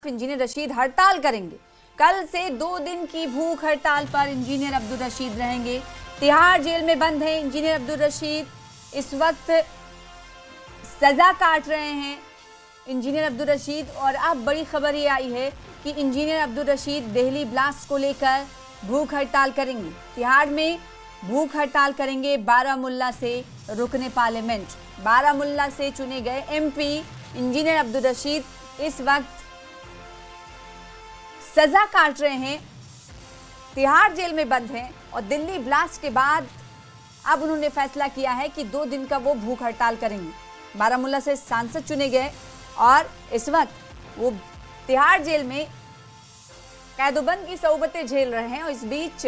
Engineer Rashid हड़ताल करेंगे। कल से 2 दिन की भूख हड़ताल पर इंजीनियर अब्दुल रशीद रहेंगे। तिहाड़ जेल में बंद है इंजीनियर अब्दुल रशीद। इस वक्त सजा काट रहे हैं इंजीनियर अब्दुल रशीद। और अब बड़ी खबर ये आई है कि इंजीनियर अब्दुल रशीद दिल्ली ब्लास्ट को लेकर भूख हड़ताल करेंगे। तिहाड़ में भूख हड़ताल करेंगे। बारामुल्ला से रुकने पार्लियामेंट, बारामुल्ला से चुने गए एमपी इंजीनियर अब्दुल रशीद इस वक्त सजा काट रहे हैं, तिहाड़ जेल में बंद हैं। और दिल्ली ब्लास्ट के बाद अब उन्होंने फैसला किया है कि 2 दिन का वो भूख हड़ताल करेंगे। बारामुल्ला से सांसद चुने गए और इस वक्त वो तिहाड़ जेल में कैदोबंद की सौबतें झेल रहे हैं। और इस बीच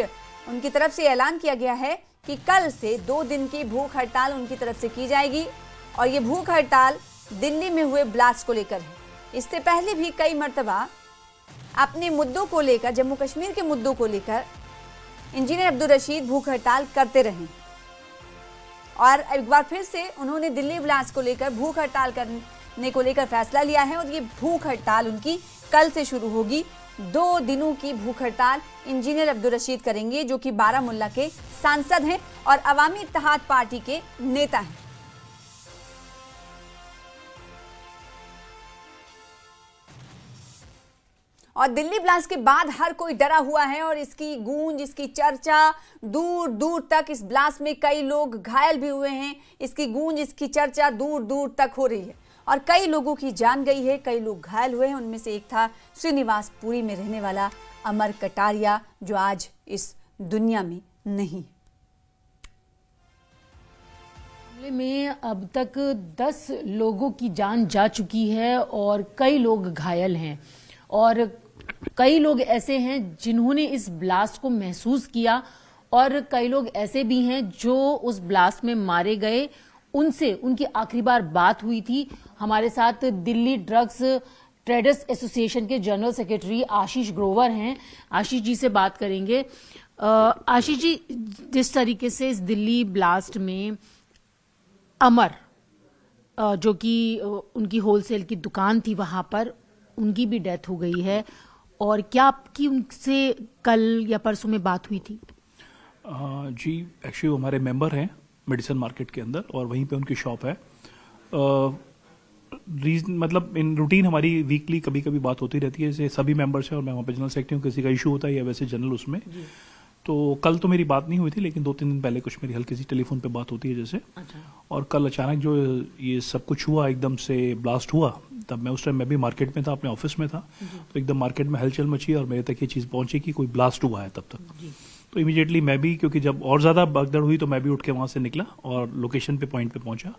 उनकी तरफ से ऐलान किया गया है कि कल से 2 दिन की भूख हड़ताल उनकी तरफ से की जाएगी। और ये भूख हड़ताल दिल्ली में हुए ब्लास्ट को लेकर है। इससे पहले भी कई मर्तबा अपने मुद्दों को लेकर, जम्मू कश्मीर के मुद्दों को लेकर इंजीनियर अब्दुल रशीद भूख हड़ताल करते रहे। और एक बार फिर से उन्होंने दिल्ली ब्लास्ट को लेकर भूख हड़ताल करने को लेकर फैसला लिया है। और ये भूख हड़ताल उनकी कल से शुरू होगी। 2 दिनों की भूख हड़ताल इंजीनियर अब्दुल रशीद करेंगे, जो कि बारामुल्ला के सांसद हैं और अवामी इत्तेहाद पार्टी के नेता हैं। और दिल्ली ब्लास्ट के बाद हर कोई डरा हुआ है और इसकी गूंज, इसकी चर्चा दूर दूर तक, इस ब्लास्ट में कई लोग घायल भी हुए हैं। इसकी गूंज, इसकी चर्चा दूर दूर तक हो रही है और कई लोगों की जान गई है, कई लोग घायल हुए हैं। उनमें से एक था श्रीनिवासपुरी में रहने वाला अमर कटारिया, जो आज इस दुनिया में नहीं। मामले में अब तक 10 लोगों की जान जा चुकी है और कई लोग घायल हैं। और कई लोग ऐसे हैं जिन्होंने इस ब्लास्ट को महसूस किया और कई लोग ऐसे भी हैं जो उस ब्लास्ट में मारे गए, उनसे उनकी आखिरी बार बात हुई थी। हमारे साथ दिल्ली ड्रग्स ट्रेडर्स एसोसिएशन के जनरल सेक्रेटरी आशीष ग्रोवर हैं। आशीष जी से बात करेंगे। आशीष जी, जिस तरीके से इस दिल्ली ब्लास्ट में अमर, जो कि उनकी होलसेल की दुकान थी, वहां पर उनकी भी डेथ हो गई है, और क्या आपकी उनसे कल या परसों में बात हुई थी? जी, एक्चुअली हमारे मेंबर हैं मेडिसिन मार्केट के अंदर और वहीं पे उनकी शॉप है। मतलब इन रूटीन हमारी वीकली कभी कभी बात होती रहती है, जैसे सभी मेंबर्स हैं और मैं वहाँ पे जनरल सेक्रेटरी हूँ। किसी का इशू होता है या वैसे जनरल उसमें, तो कल तो मेरी बात नहीं हुई थी, लेकिन 2-3 दिन पहले कुछ मेरी हल्की सी टेलीफोन पे बात होती है जैसे। अच्छा। और कल अचानक जो ये सब कुछ हुआ, एकदम से ब्लास्ट हुआ, तब मैं उस टाइम मैं भी मार्केट में था, अपने ऑफिस में था, तो एकदम मार्केट में हलचल मची और मेरे तक ये चीज़ पहुंची कि कोई ब्लास्ट हुआ है तब तक। तो इमीडिएटली मैं भी, क्योंकि जब और ज़्यादा भगदड़ हुई तो मैं भी उठ के वहाँ से निकला और लोकेशन पे, पॉइंट पे पहुंचा।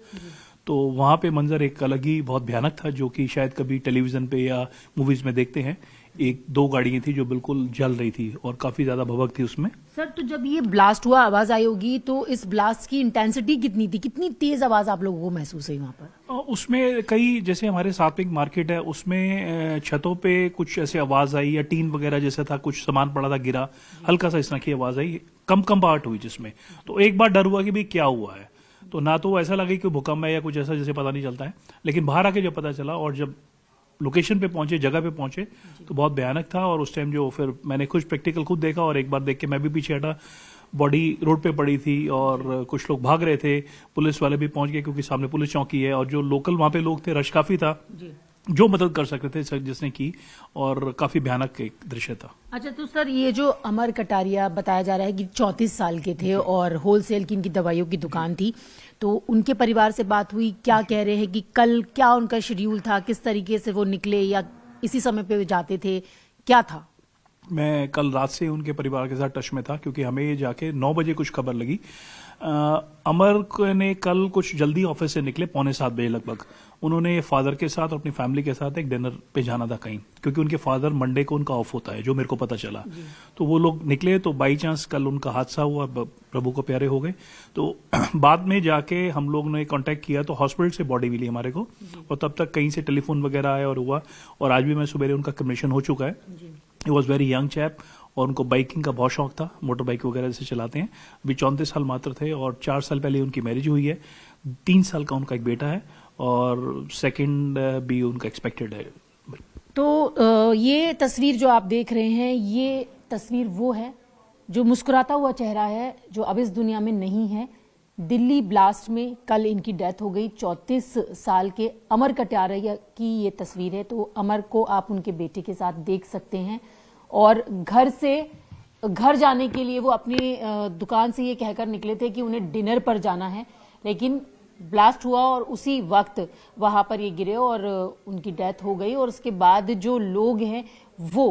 तो वहाँ पे मंजर एक अलग ही बहुत भयानक था, जो कि शायद कभी टेलीविजन पे या मूवीज में देखते हैं। 1-2 गाड़ियां थी जो बिल्कुल जल रही थी और काफी ज्यादा भभक थी उसमें। सर, तो जब ये ब्लास्ट हुआ, आवाज आई होगी, तो इस ब्लास्ट की इंटेंसिटी कितनी थी? कितनी तेज आवाज आप लोगों को महसूस हुई वहां पर? उसमें कई, जैसे हमारे साथ एक मार्केट है, उसमें छतों पे कुछ ऐसे आवाज आई या टीन वगैरह जैसा था, कुछ सामान पड़ा था गिरा, हल्का सा इस तरह की आवाज आई, कंपाहट हुई जिसमें। तो एक बार डर हुआ कि भाई क्या हुआ है, तो ना तो ऐसा लगा कि भूकंप है या कुछ ऐसा, जैसे पता नहीं चलता है। लेकिन बाहर आके जब पता चला और जब लोकेशन पे पहुंचे, जगह पे पहुंचे, तो बहुत भयानक था। और उस टाइम जो फिर मैंने कुछ प्रैक्टिकल खुद देखा और एक बार देख के मैं भी पीछे हटा, बॉडी रोड पे पड़ी थी और कुछ लोग भाग रहे थे, पुलिस वाले भी पहुंच गए क्योंकि सामने पुलिस चौकी है, और जो लोकल वहां पे लोग थे, रश काफी था, जो मदद कर सकते थे जिसने की, और काफी भयानक एक दृश्य था। अच्छा, तो सर, ये जो अमर कटारिया बताया जा रहा है कि 34 साल के थे और होलसेल की इनकी दवाइयों की दुकान थी, तो उनके परिवार से बात हुई? क्या कह रहे हैं कि कल क्या उनका शेड्यूल था, किस तरीके से वो निकले या इसी समय पे जाते थे, क्या था? मैं कल रात से उनके परिवार के साथ टच में था, क्योंकि हमें जाके 9 बजे कुछ खबर लगी। अमर ने कल कुछ जल्दी ऑफिस से निकले, 6:45 बजे लगभग। उन्होंने फादर के साथ और अपनी फैमिली के साथ एक डिनर पे जाना था कहीं, क्योंकि उनके फादर मंडे को उनका ऑफ होता है, जो मेरे को पता चला। तो वो लोग निकले, तो बाई चांस कल उनका हादसा हुआ, प्रभु को प्यारे हो गए। तो बाद में जाके हम लोग ने कांटेक्ट किया, तो हॉस्पिटल से बॉडी मिली हमारे को, और तब तक कहीं से टेलीफोन वगैरह आया और हुआ। और आज भी मैं सुबह उनका कमीशन हो चुका है। He was very young chap और उनको बाइकिंग का बहुत शौक था, मोटर बाइक वगैरह जैसे चलाते हैं। अभी 34 साल मात्र थे और 4 साल पहले उनकी मैरिज हुई है। 3 साल का उनका एक बेटा है और सेकंड भी उनका एक्सपेक्टेड है। तो ये तस्वीर जो आप देख रहे हैं, ये तस्वीर वो है जो मुस्कुराता हुआ चेहरा है, जो अब इस दुनिया में नहीं है। दिल्ली ब्लास्ट में कल इनकी डेथ हो गई। 34 साल के अमर कटारिया की ये तस्वीर है। तो अमर को आप उनके बेटे के साथ देख सकते हैं और घर जाने के लिए वो अपनी दुकान से ये कहकर निकले थे कि उन्हें डिनर पर जाना है, लेकिन ब्लास्ट हुआ और उसी वक्त वहां पर ये गिरे और उनकी डेथ हो गई। और उसके बाद जो लोग हैं वो